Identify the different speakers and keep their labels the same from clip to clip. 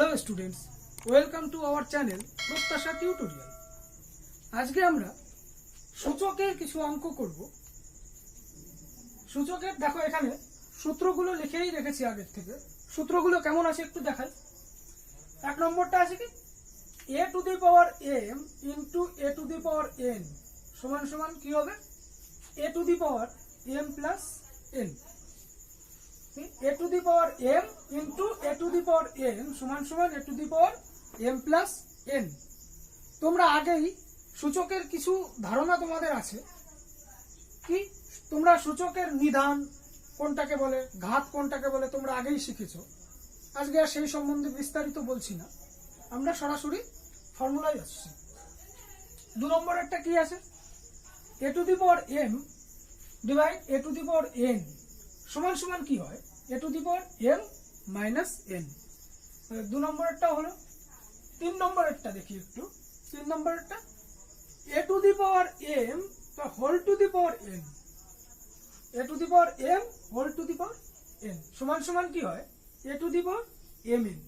Speaker 1: Hello students, welcome to our channel প্রত্যাশা tutorial. আজকে আমরা সূচকের কিছু অঙ্ক করব। সূচকের দেখো এখানে সূত্রগুলো লিখেই রেখেছি আগের থেকে। সূত্রগুলো কেমন আছে একটু দেখাই। এক নম্বরটা আছে কি a to the power m into a to the power n সমান সমান কি হবে a to the power m plus n। a to the power m into a to the power n সমান সমান a to the power m plus n। তোমরা আগেই সূচকের কিছু ধারণা তোমাদের আছে কি, তোমরা সূচকের নিধান কোনটাকে বলে, ঘাত কোনটাকে বলে তোমরা আগেই শিখেছো। আজকে আর সেই সম্বন্ধে বিস্তারিত বলছি না, আমরা সরাসরি ফর্মুলায় আসছি। দু নম্বরেরটা কি আছে, a to the power m divide a to the power n সমান সমান কি হয় a to the power m minus n। দু নম্বরেরটা হলো। তিন নম্বরেরটা দেখি একটু। তিন নম্বরেরটা a to the power m whole to the power n, a to the power m whole to the power n সমান সমান কি হয় a to the power mn।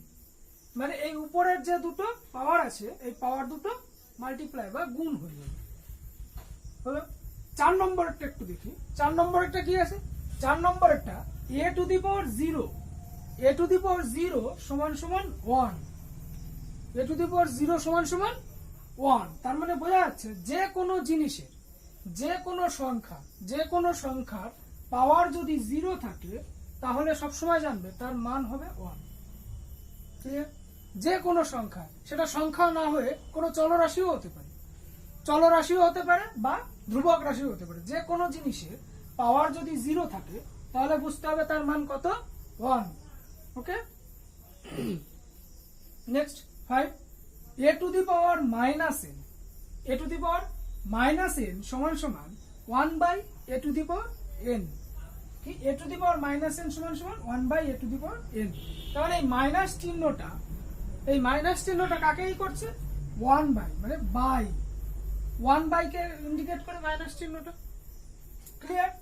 Speaker 1: মানে এই উপরের যে দুটো পাওয়ার আছে এই পাওয়ার দুটো মাল্টিপ্লাই বা গুণ হয়ে যাবে। হলো। চার নম্বরেরটা একটু দেখি। চার নম্বরেরটা কি আছে, চার নম্বরেরটা a to the power 0, a to the power 0 সমান সমান 1, a টু দি পাওয়ার 0 সমান সমান 1। তার মানে বোঝা যাচ্ছে যে কোনো জিনিসের যে কোনো সংখ্যার পাওয়ার যদি 0 থাকে তাহলে সবসময় জানবে তার মান হবে 1। ঠিক আছে, যে কোনো সংখ্যা, সেটা সংখ্যা না হয়ে কোনো চলরাশিও হতে পারে, চলরাশিও হতে পারে বা ধ্রুবক রাশিও হতে পারে। যে কোনো জিনিসের পাওয়ার যদি 0 থাকে তাহলে বুঝতে হবে তার মান কত, 1। Okay, next 5 a to the power minus n, a to the power minus n সমান সমান 1 by a to the power n। কি a to the power minus n সমান সমান 1 by a to the power n। তাহলে এই minus চিহ্নটা কাকেই করছে, 1 by মানে বাই, 1 বাই কে ইন্ডিকেট করে মাইনাস চিহ্নটা। ক্লিয়ার।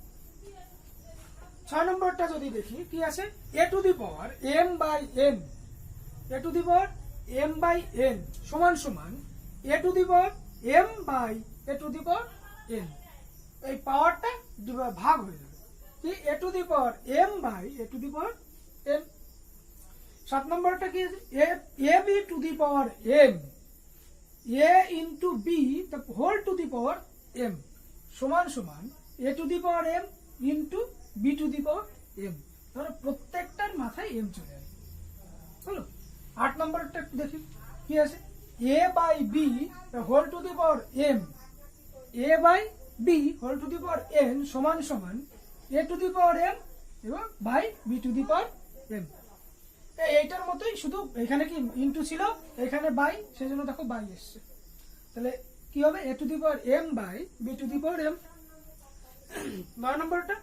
Speaker 1: 6 নম্বরটা যদি দেখি কি আছে, a to the power m by n, a to the power m by n সমান সমান a to the power m by a to the power n। এই পাওয়ারটা ভাগ হয়ে যাবে কি a to the power m by a to the power n। 7 নম্বরটা কি আছে, a b to the power m, a into b the whole to the power m সমান সমান a to the power m into b to the power m। তাহলে প্রত্যেকটার মাথায় m চলে আসবে। হলো। 8 নম্বরটা একটু দেখি কি আছে, a by b the whole to the power m, a by b whole to the power n সমান সমান a to the power m এবং by b to the power m। এইটার মতোই, শুধু এখানে কি ইনটু ছিল, এখানে বাই, সেজন্য দেখো বাই এসছে। তাহলে কি হবে a to the power m by b to the power m। 12 নম্বরটা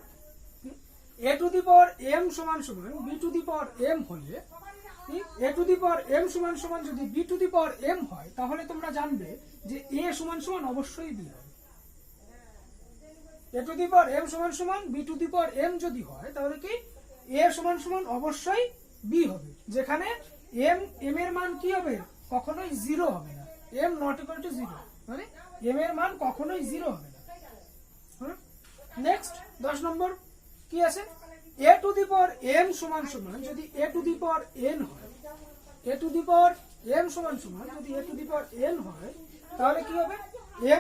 Speaker 1: a to the power m সমান সমান b to the power m হলে a to the power m সমান সমান যদি b to the power m হয় তাহলে তোমরা জানবে যে a সমান সমান অবশ্যই b হবে। a to the power m সমান সমান b to the power m যদি হয় তাহলে কি a সমান সমান অবশ্যই b হবে, যেখানে m এর মান কি হবে, কখনোই 0 হবে না। m নট ইকুয়াল টু 0 মানে m এর মান কখনোই 0 হবে না। নেক্সট 10 নম্বর কি আছে, a to the power m সমান সমান যদি a to the power n হয়, a to the power m সমান সমান যদি a to the power n হয় তাহলে কি হবে,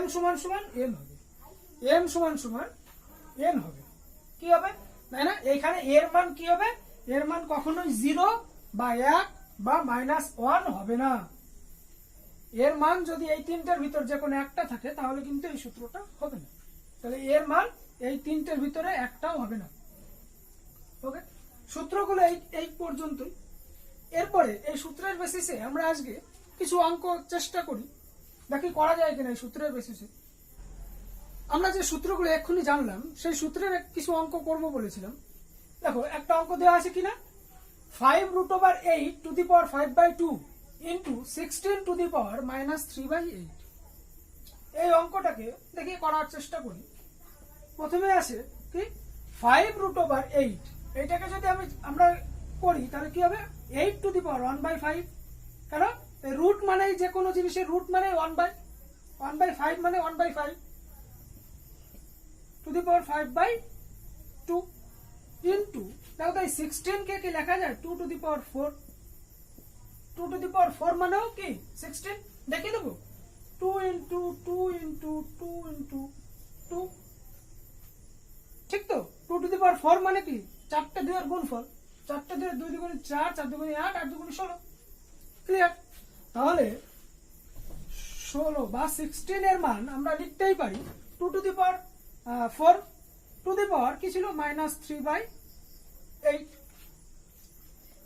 Speaker 1: m সমান সমান n হবে, m সমান সমান n হবে। কি হবে, তাই না? এখানে এর মান কি হবে, এর মান কখনোই 0 বা 1 বা -1 হবে না। এর মান যদি এই তিনটার ভিতর যে কোনো একটা থাকে তাহলে কিন্তু এই সূত্রটা হবে না। তাহলে এর মান এই তিনটের ভিতরে একটাও হবে না। ওকে, সূত্রগুলো এই পর্যন্তই। এরপরে এই সূত্রের বেসিসে আমরা আজকে কিছু অঙ্ক চেষ্টা করি, দেখি করা যায় কিনা এই সূত্রের বেসিসে। আমরা যে সূত্রগুলো এক্ষুনি জানলাম সেই সূত্রের কিছু অঙ্ক করব বলেছিলাম। দেখো একটা অঙ্ক দেওয়া আছে কিনা, 5√8 to the power 5/2 into 16 to the power -3/8। এই অঙ্কটাকে দেখি করার চেষ্টা করি। প্রথমে আছে কি 5√8, এইটাকে যদি আমরা করি তাহলে কি হবে 8 টু দি পাওয়ার 1/5 কেন রুট মানে যে কোনো জিনিসের রুট মানে 1/5 মানে 1/5 টু দি পাওয়ার 5/2 ইন্টু দেখো তো এই 16 কে কি লেখা যায় 2 to the power 4 2 to the পাওয়ার 4 মানেও কি 16 দেখিয়ে দেবো 2 ইন্টু 2 ইন্টু 2 ইন্টু 2 ঠিক তো 2 টু দি পাওয়ার 4 মানে কি 4টে 2 এর গুণফল 4টে 2 এর 2 দুগুণে 4 4 দুগুণে 8 8 দুগুণে 16 ক্লিয়ার তাহলে 16 বা 16 এর মান আমরা লিখতেই পারি 2 to the power 4 to the পাওয়ার কি ছিল -3/8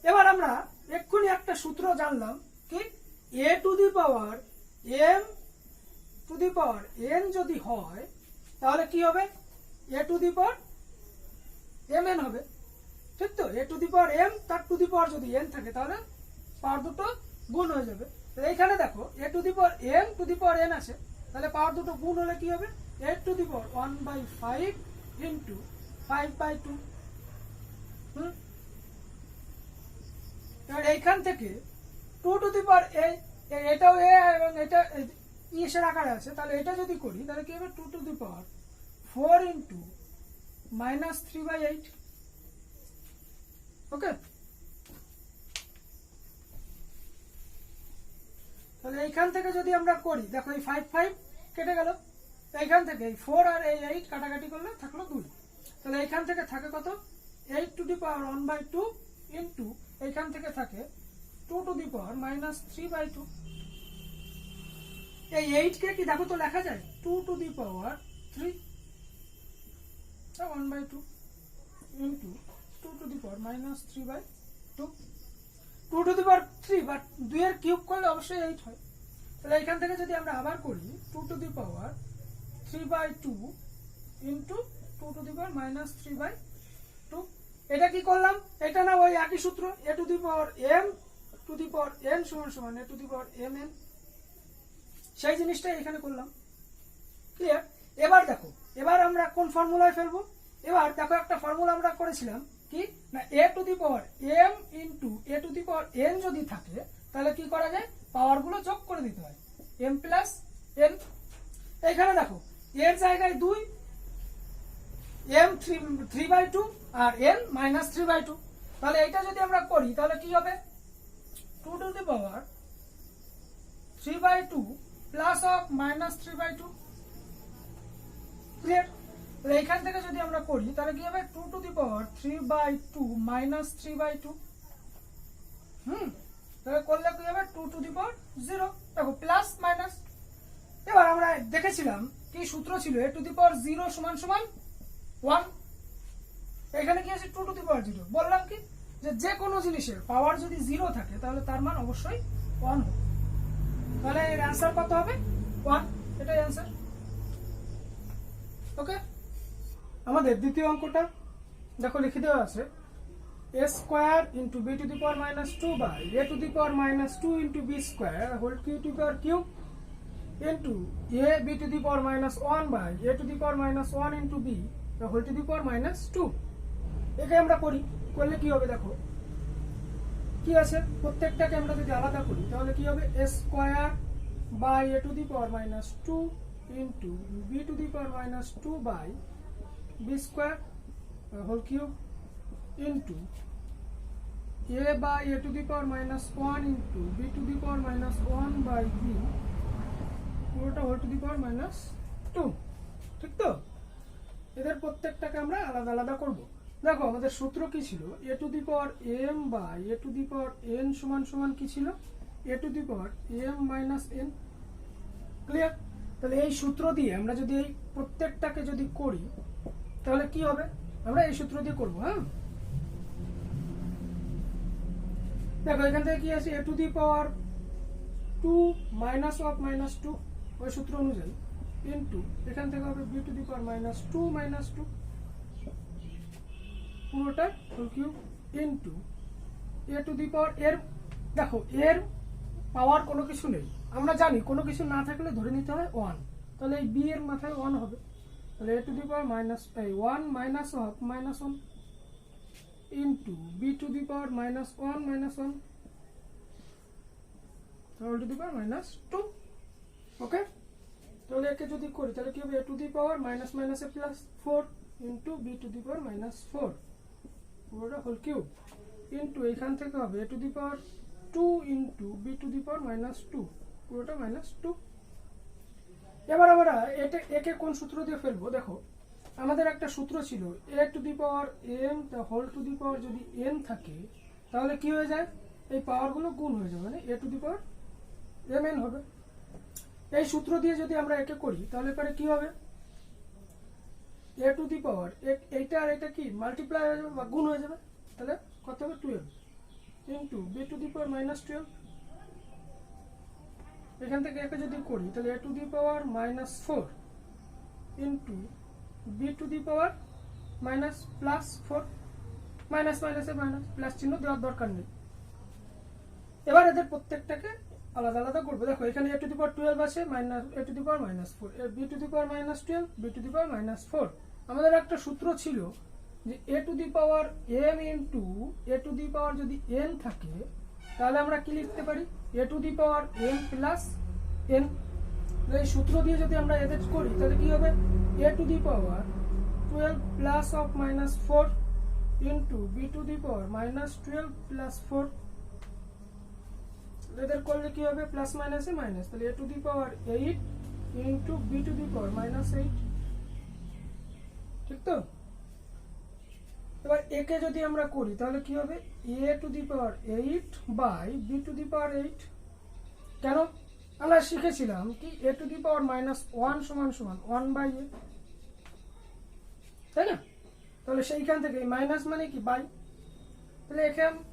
Speaker 1: এবার আমরা এক্ষুনি একটা সূত্র জানলাম কি a to the power m two the power n যদি হয় তাহলে কি হবে a to the power mn হবে ঠিক তো a to the power m তার টু দি পাওয়ার যদি n থাকে তাহলে পাওয়ার দুটো গুণ হয়ে যাবে তো এইখানে দেখো a to the power m two the power n আছে তাহলে পাওয়ার দুটো গুণ হলে কি হবে a to the power 1/5 into 5/2 এবার এইখান থেকে 2 টু দি পাওয়ার এটাও a এবং এটা ইসের আকারে আছে তাহলে এটা যদি করি তাহলে কি হবে 2 টু দি পাওয়ার 4 ইন্টু -3/8 ওকে তাহলে এইখান থেকে যদি আমরা করি দেখো এই 5 5 কেটে গেল এইখান থেকে এই 4 আর এই 8 কাটাকাটি করলে থাকলো 2 তাহলে এইখান থেকে থাকে কত 8 টু দি পাওয়ার 1/2 ইন্টু এইখান থেকে থাকে 2 টু দি পাওয়ার -3/2 এই 8 কে কি দেখো তো লেখা যায় 2 to the power 3 1/2 into 2 to the power -3/2 2 to the power 3 but 2 এর কিউব করলে অবশ্যই 8 হয় তাহলে এখান থেকে যদি আমরা আবার করি 2 to the power 3/2 into 2 to the power -3/2 এটা কি করলাম এটা না ওই একই সূত্র a to the power m two the power n সমান সমান a to the power mn সেই জিনিসটাই এখানে করলাম ক্লিয়ার এবার দেখো এবার আমরা কোন ফর্মুলায় ফেলবো এবার দেখো একটা ফর্মুলা আমরা করেছিলাম কি না a to the power m into a to the power n যদি থাকে তাহলে কি করা যায় পাওয়ার গুলো যোগ করে দিতে হয় m প্লাস n এখানে দেখো এর জায়গায় 2 m 3/2 আর n -3/2 তাহলে এটা যদি আমরা করি তাহলে কি হবে 2 to the power 3/2 plus of -3/2 clear তাহলে এখান থেকে যদি আমরা করি তাহলে কি হবে 2 টু দি পাওয়ার 3/2 -3/2 তাহলে করলে কি হবে 2 টু দি পাওয়ার 0 দেখো প্লাস মাইনাস এবার আমরা দেখেছিলাম কি সূত্র ছিল a টু দি পাওয়ার 0 সমান সমান 1 এখানে কি আছে 2 টু দি পাওয়ার 0 বললাম কি যে কোনো জিনিসের পাওয়ার যদি 0 থাকে তাহলে তার মান অবশ্যই 1 হবে তাহলে এর आंसर কত হবে 1 এটাই आंसर ওকে আমাদের দ্বিতীয় অঙ্কটা দেখো লিখে দেওয়া আছে a square into b to the power -2 by a to the power -2 into b square whole Q to the power cube into a b to the power -1 by a to the power -1 into b whole to the power -2 একে আমরা করি করলে কি হবে দেখো কি আছে প্রত্যেকটাকে আমরা যদি আলাদা করি তাহলে কি হবে a square by a to the power -2 into b to the power -2 by b square whole cube into a by a to the power -1 into b to the power -1 by b পুরোটা whole to the power -2 ঠিক তো এদের প্রত্যেকটাকে আমরা আলাদা আলাদা করব দেখো আমাদের সূত্র কি ছিল a to the power m by a to the power n সমান সমান কি ছিল a to the power m minus n clear তাহলে এই সূত্র দিয়ে আমরা যদি এই প্রত্যেকটাকে যদি করি তাহলে কি হবে আমরা এই সূত্র দিয়ে করব হ্যাঁ দেখো এখান থেকে কি আছে a to the power 2 minus of -2 ওই সূত্র অনুযায়ী ইনটু এখান থেকে হবে b টু দি পাওয়ার -2 -2 পুরোটা whole cube into a to the power এর দেখো এর পাওয়ার কোনো কিছু নেই আমরা জানি কোনো কিছু না থাকলে ধরে নিতে হয় 1 তাহলে এই b এর মাথায় 1 হবে তাহলে a to the power -1 minus of -1 into b to the power -1 -1 whole to the power minus 2। Okay, তাহলে একে যদি করি তাহলে কি হবে a to the power minus মাইনাসে plus 4 into b to the power minus 4 পুরোটা হোল কিউব ইন্টু এখান থেকে হবে a to the power 2 into b to the power minus 2 পুরোটা মাইনাস 2। এবার আমরা একে কোন সূত্র দিয়ে ফেলবো? দেখো আমাদের একটা সূত্র ছিল a to the power m whole to the power যদি n থাকে তাহলে কি হয়ে যায়, এই পাওয়ারগুলো গুণ হয়ে যাবে, মানে a to the power mn হবে। এই সূত্র দিয়ে যদি আমরা একে করি তাহলে পরে কি হবে, a টু দি পাওয়ার এইটা আর এটা কি মাল্টিপ্লাই হয়ে যাবে বা গুণ হয়ে যাবে, তাহলে কত হবে 12 into b to the power minus 12। এখান থেকে একে যদি করি তাহলে a to the power minus 4 into b to the power minus plus 4, minus মাইনাসে মাইনাস, প্লাস চিহ্ন দেওয়ার দরকার নেই। এবার এদের প্রত্যেকটাকে আলাদা আলাদা করবো। দেখো এখানে a টু দি পাওয়ার 12 আছে, minus a to the power minus 4, b to the power minus 12, b to the power minus 4। আমাদের একটা সূত্র ছিল যে a to the power m into a to the power যদি n থাকে তাহলে আমরা কি লিখতে পারি, a to the power m plus n। এই সূত্র দিয়ে যদি আমরা এদের করি তাহলে কি হবে, a to the power 12 plus of minus 4 into b to the power minus 12 plus 4। এদের করলে কি হবে, প্লাস মাইনাসে মাইনাস, তাহলে a to the power 8 into b to the power minus 8। ঠিক তো? এবার একে যদি আমরা করি তাহলে কি হবে, a to the power 8 by b to the power 8। কেন, আমরা শিখেছিলাম কি a to the power minus 1 সমান সমান 1 বাই a, তাই না? তাহলে সেইখান থেকে মাইনাস মানে কি বাই, তাহলে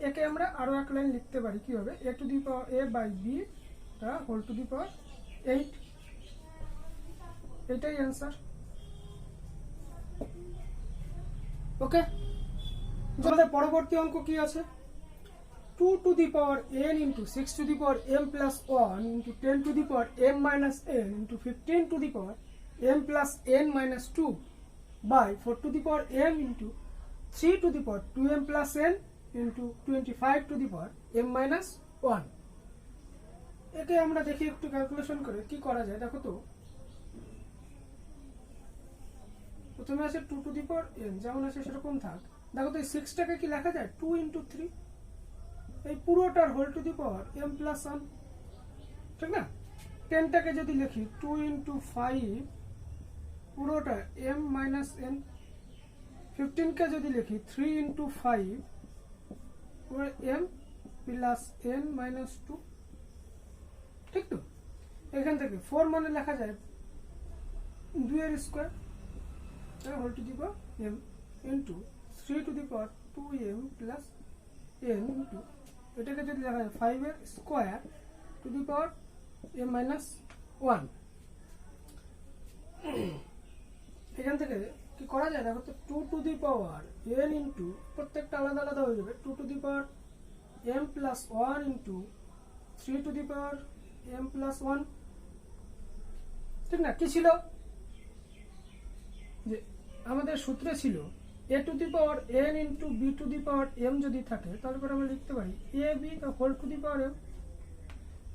Speaker 1: একে আমরা আরো এক লাইন লিখতে পারি, কি হবে a to the power a by b whole to the power 8। এটাই অ্যান্সার। ওকে, আমাদের পরবর্তী অঙ্ক কি আছে, 2 to the power n into 6 to the power m plus 1 into 10 to the power m minus n into 15 to the power m plus n minus 2 by 4 to the power m into 3 to the power 2m plus n into 25 to the power m minus 1। একে আমরা দেখি একটু calculation করে কি করা যায়। দেখো তো, প্রথমে আছে 2 টু দি পাওয়ার n, যেমন আছে সেরকম থাক। দেখো তো এই 6টাকে কি লেখা যায় 2 ইন্টু 3, এই পুরোটার whole to the power m plus 1, ঠিক না? 10টাকে যদি লিখি 2 ইন্টু 5 পুরোটা m মাইনাস n, 15কে যদি লিখি 3 ইন্টু 5 পুরো m প্লাস n মাইনাস 2। ঠিক তো? এখান থেকে 4 মানে লেখা যায় 2 এর square whole to the power m into 3 to the power 2m plus n into এটাকে যদি লেখা যায় 5 এর square to the power m minus 1। এখান থেকে কি করা যায়, দেখো তো 2 to the power n into প্রত্যেকটা আলাদা আলাদা হয়ে যাবে, 2 to the power m plus 1 into 3 to the power m plus 1। ঠিক না? কি ছিল যে আমাদের সূত্রে ছিল a to the power n into b to the power m যদি থাকে তাহলে পরে আমরা লিখতে পারি a b whole to the power m।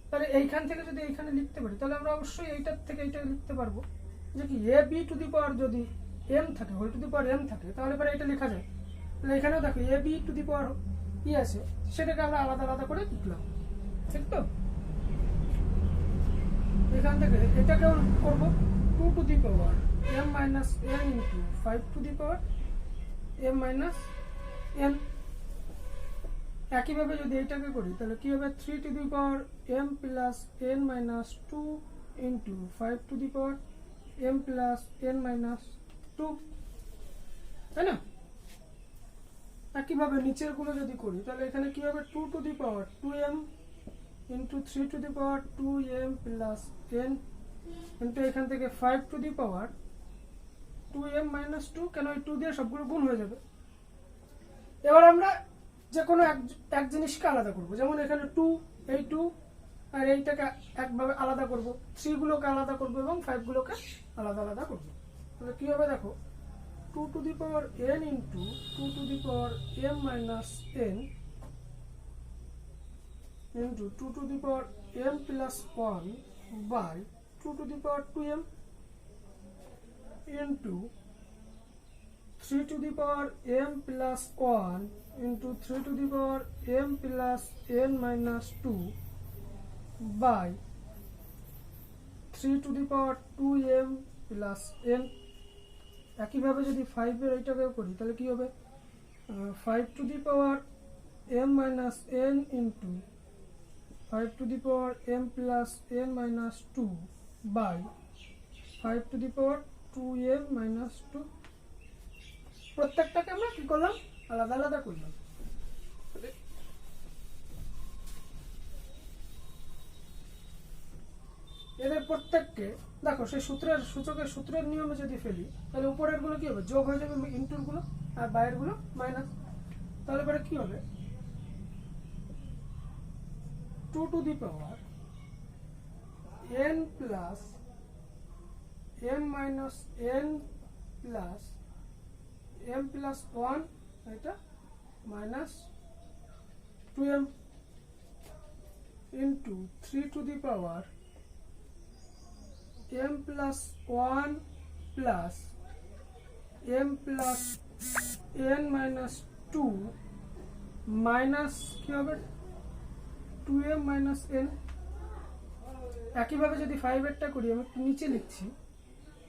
Speaker 1: তাহলে এইখান থেকে যদি এইখানে লিখতে পারি তাহলে আমরা অবশ্যই এইটার থেকে এইটা লিখতে পারবো যে কি a b to the power যদি m থাকে, whole to the power m থাকে, তাহলে পরে এটা লেখা যায়। তাহলে এখানেও দেখো a b টু দি পাওয়ার কি আছে সেটাকে আমরা আলাদা আলাদা করে লিখলাম। ঠিক তো? এখান থেকে এটাকেও করবো 2 to the power m minus n into 5 two the power m minus n। একইভাবে যদি এইটাকে করি তাহলে কি হবে 3 to the power m plus n minus 2 into 5 two the power m plus n minus 2, তাই না? একইভাবে নিচের গুলো যদি করি তাহলে এখানে কি হবে 2 to the power 2m into 3 to the power 2m plus n কিন্তু এখান থেকে 5 two the power 2m minus 2, কেন এই 2 দিয়ে সবগুলো গুণ হয়ে যাবে। এবার আমরা যে কোনো এক জিনিসকে আলাদা করব, যেমন এখানে 2, এই 2 আর এইটাকে একভাবে আলাদা করব, 3 গুলোকে আলাদা করব এবং 5 গুলোকে আলাদা আলাদা করব। তাহলে কি হবে দেখো 2 to the power n into 2 to the power m minus n into 2 to the power m plus 1 by 2 to the power 2m into 3 to the power m plus 1 into 3 to the power m plus n minus 2 by 3 to the power 2m plus n। একইভাবে যদি 5 এর এইটাকে করি তাহলে কি হবে 5 to the power m minus n into 5 to the power m plus n minus 2 by 5 to the power 2m minus 2। প্রত্যেকটাকে আমরা কি করলাম আলাদা আলাদা করলাম। এদের প্রত্যেককে দেখো সেই সূচকের সূত্রের নিয়মে যদি ফেলি তাহলে উপরের গুলো কি হবে যোগ হয়ে যাবে ইনটুর গুলো আর বাইরের গুলো মাইনাস। তাহলে পরে কি হবে 2 to the power n plus m minus n plus m plus 1 এটা minus 2m into 3 to the power m plus 1 plus m plus n minus 2 minus কি হবে 2m minus n। একইভাবে যদি 5 এরটা করি আমি একটু নিচে লিখছি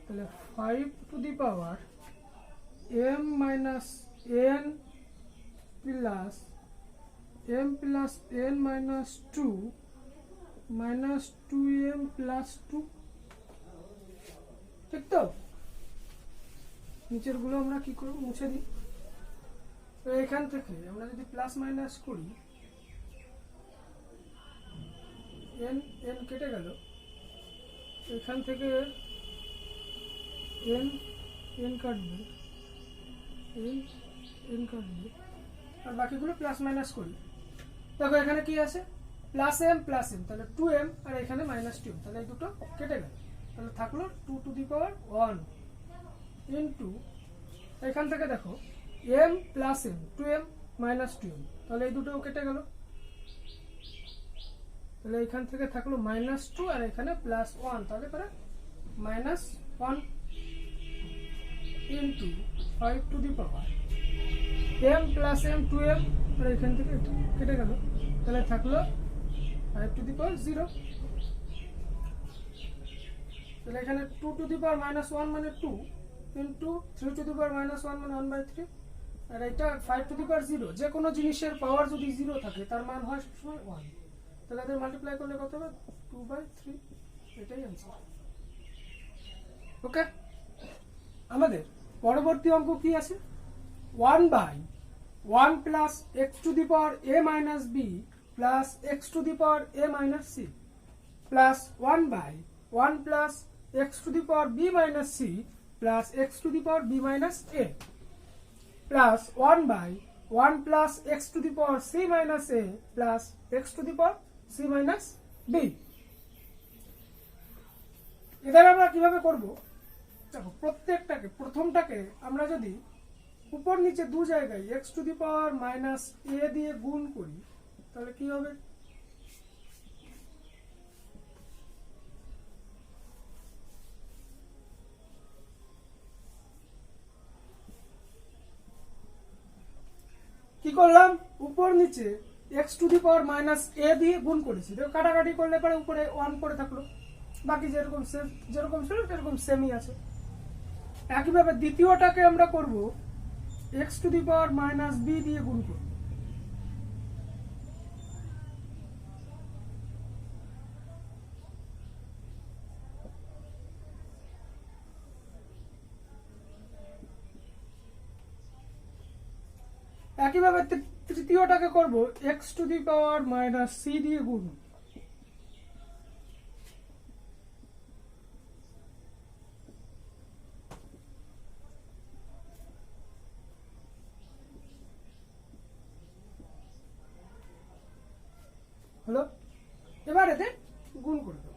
Speaker 1: তাহলে 5 to the power m minus n plus m plus n minus 2 minus 2m plus 2। ঠিক তো নিচের গুলো আমরা কি করব মুছে দিই। তো এখান থেকে আমরা যদি প্লাস মাইনাস করি n n কেটে গেল এখান থেকে n n কাটবে n n কাটবে আর বাকিগুলো প্লাস মাইনাস করি। দেখো এখানে কি আছে প্লাস m প্লাস m তাহলে 2m আর এখানে মাইনাস 2m তাহলে এই দুটো কেটে গেল তাহলে থাকলো 2 to the power 1 into এখান থেকে দেখো m plus m 2m minus 2m তাহলে এই দুটো কেটে গেল তাহলে এখান থেকে থাকলো মাইনাস 2 আর এখানে প্লাস 1 তাহলে পরে minus 1 into 5 to the power m plus m 2m আর এখান থেকে কেটে গেল তাহলে থাকলো 5 to the power 0। তাহলে এখানে 2 to the power minus 1 মানে 2 into 3 to the power minus 1 মানে 1/3 আর এটা 5 to the power 0 যে কোনো জিনিসের পাওয়ার যদি 0 থাকে তার মান হয় সবসময় 1 তাহলে এদের মাল্টিপ্লাই করলে কত হবে 2/3 এটাই आंसर। ওকে আমাদের পরবর্তী অঙ্ক কি আছে 1/1 plus x to the power a minus b plus x to the power a minus c plus 1/1 plus x to the power b minus c plus x to the power b minus a plus 1/1 plus x to the power c minus a plus x to the power c minus b। এদের আমরা কিভাবে করব দেখো প্রত্যেকটাকে প্রথমটাকে আমরা যদি উপর নিচে দু জায়গায় x to the power minus a দিয়ে গুণ করি তাহলে কি হবে কি করলাম উপর নিচে x to the power minus a দিয়ে গুণ করেছি দেখো কাটাকাটি করলে পরে উপরে 1 পড়ে থাকলো বাকি যেরকম ছিল সেরকম সেমই আছে। একইভাবে দ্বিতীয়টাকে আমরা করব x to the power minus b দিয়ে গুণ করব একইভাবে তৃতীয়টাকে করব x to the power minus c দিয়ে গুণ। হলো এবার এতে গুণ করে দাও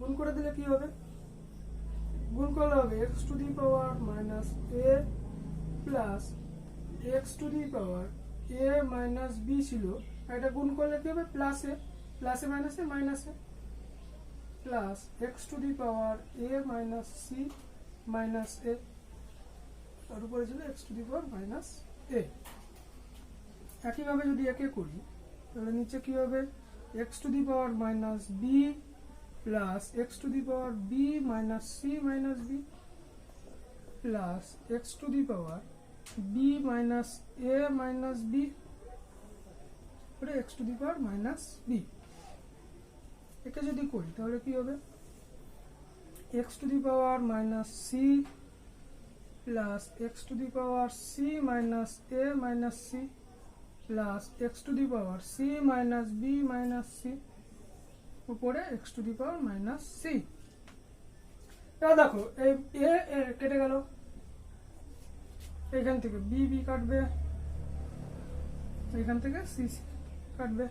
Speaker 1: গুণ করে দিলে কি হবে গুণ করলে হবে x to the power minus a plus x to the power a minus b ছিল এটা গুণ করলে কি হবে প্লাস a প্লাসে মাইনাসে মাইনাসে plus x to the power a minus c minus a, তার উপরে ছিল x to the power minus a. একইভাবে যদি একে করি তাহলে নিচে কি হবে, x to the power minus b plus x to the power b minus c minus b plus x to the power b minus a minus b x to the power minus b. একে যদি করি তাহলে কি হবে, x to the power minus c plus x to the power c minus a minus c plus x to the power c minus b minus c উপরে x to the power minus c. এবার দেখো এই এ কেটে গেল, এখান থেকে B B কাটবে, এখান থেকে সি সি কাটবে,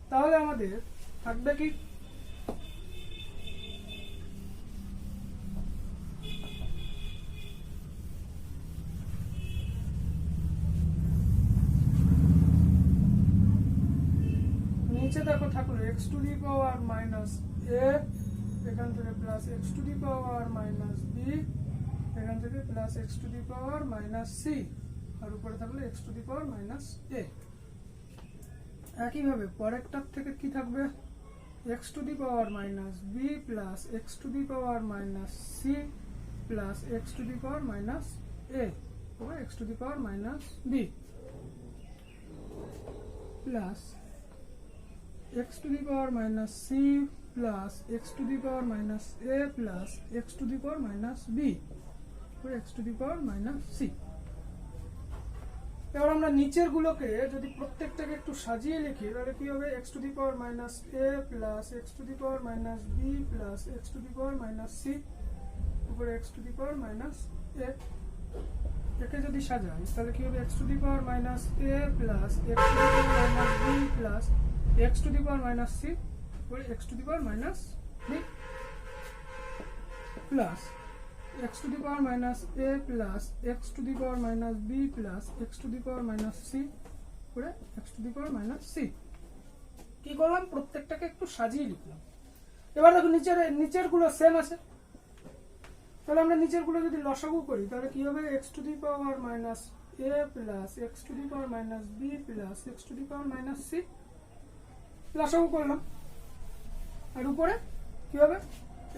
Speaker 1: তাহলে আমাদের থাকবে কি, নিচে দেখো থাকলো x to the power minus a, এখান থেকে plus x to the power minus b, এখান থেকে plus x to the power minus c, আর উপরে থাকলো x to the power minus a. একইভাবে পরেরটার থেকে কি থাকবে, x to the power minus b plus x to the power minus c plus x to the power minus a over x to the power minus b plus x to the power minus c plus x to the power minus a plus x to the power minus b or x to the power minus c। এবার আমরা নিচের গুলোকে যদি প্রত্যেকটাকে একটু সাজিয়ে লিখি তাহলে কি হবে, x to the power minus a plus x to the power minus b plus x to the power minus c উপরে x to the power minus a। একে যদি সাজাই তাহলে কি হবে, x to the power minus a plus x to the power minus b plus x to the power minus c or x to the power minus b plus x to the power minus a plus x to the power minus b plus x to the power minus c or x to the power minus c। কি করলাম, প্রত্যেকটাকে একটু সাজিয়ে লিখলাম। এবার দেখো নিচের গুলো same আছে, তাহলে আমরা নিচের গুলো যদি লসাগু করি তাহলে কি হবে, x to the power minus a plus x to the power minus b plus x to the power minus c লসাগু করলাম, আর উপরে কি হবে,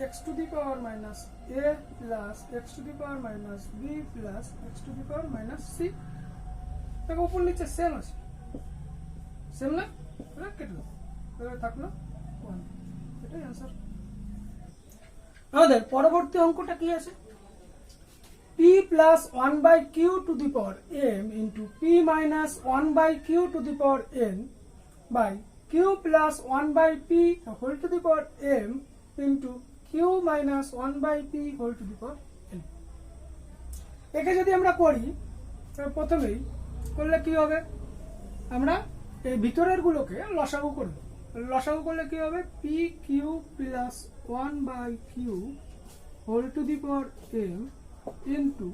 Speaker 1: x to the power minus a plus x to the power minus b plus x to the power minus c। দেখো উপর নিচে same আছে, same না, কেটে তাহলে থাকলো 1, এটাই অ্যান্সার। আমাদের পরবর্তী অঙ্কটা কি আছে, p plus 1 by q to the power m into p minus 1 by q to the power n by q plus 1 by p whole to the power m into q minus 1 by p whole to the power n। একে যদি আমরা করি তাহলে প্রথমেই করলে কি হবে, আমরা এই ভিতরের গুলোকে লসাগু করব। লসাগু করলে কি হবে, p q plus 1 by q whole to the power m into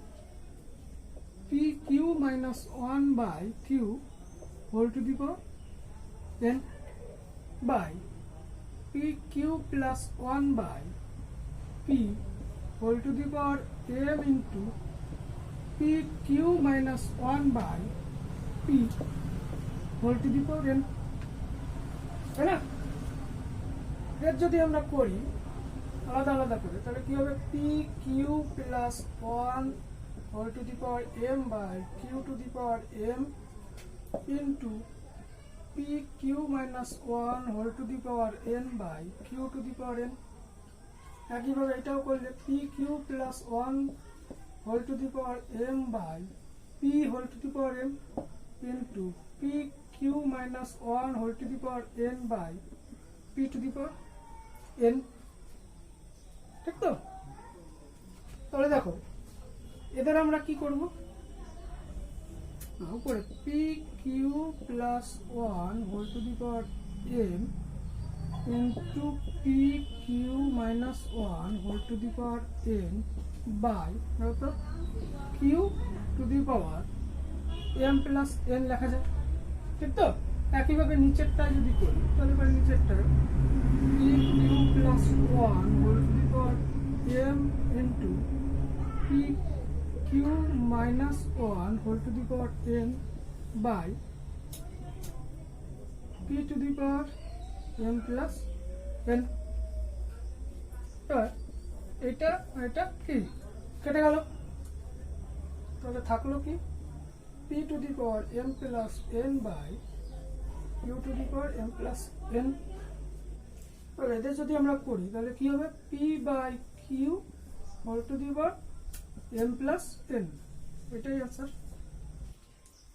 Speaker 1: p q minus 1 by q whole to the power n by pq plus 1 by p whole to the power m into pq minus 1 by p whole to the power n, তাই না? এর যদি আমরা করি আলাদা আলাদা করে তাহলে কি হবে, pq plus 1 whole to the power m by q to the power m into pq minus 1 whole to the power n by q to the power n। একইভাবে এটাও করলে pq plus 1 whole to the power m by p whole to the power m into pq minus 1 whole to the power n by p to the power n। ঠিক তো? তাহলে দেখো এদের আমরা কি করব, উপরে pq plus 1 whole to the power m into pq minus 1 whole to the power n by q to the power m plus n লেখা যায়। ঠিক তো? একইভাবে নিচেরটা যদি করি তাহলে এবার নিচেরটা P Q plus one whole to the power M into P Q minus one whole to the power N by P to the power M plus N. এবার এটা এটা কি কেটে গেল, তাহলে থাকলো কি P to the power M plus N by U to the power M plus N. এবার এদের যদি আমরা করি তাহলে কি হবে P by Q whole to the power M plus N, এটাই আনসার।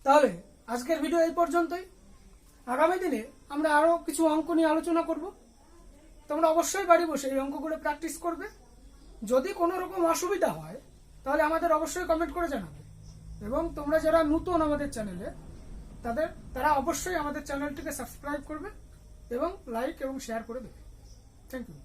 Speaker 1: তাহলে আজকের ভিডিও এই পর্যন্তই। আগামী দিনে আমরা আরও কিছু অঙ্ক নিয়ে আলোচনা করব। তোমরা অবশ্যই বাড়ি বসে এই অঙ্কগুলো প্র্যাকটিস করবে। যদি কোনো রকম অসুবিধা হয় তাহলে আমাদের অবশ্যই কমেন্ট করে জানাবে, এবং তোমরা যারা নতুন আমাদের চ্যানেলে তারা অবশ্যই আমাদের চ্যানেলটিকে সাবস্ক্রাইব করবে এবং লাইক এবং শেয়ার করে দেবে। Thank you.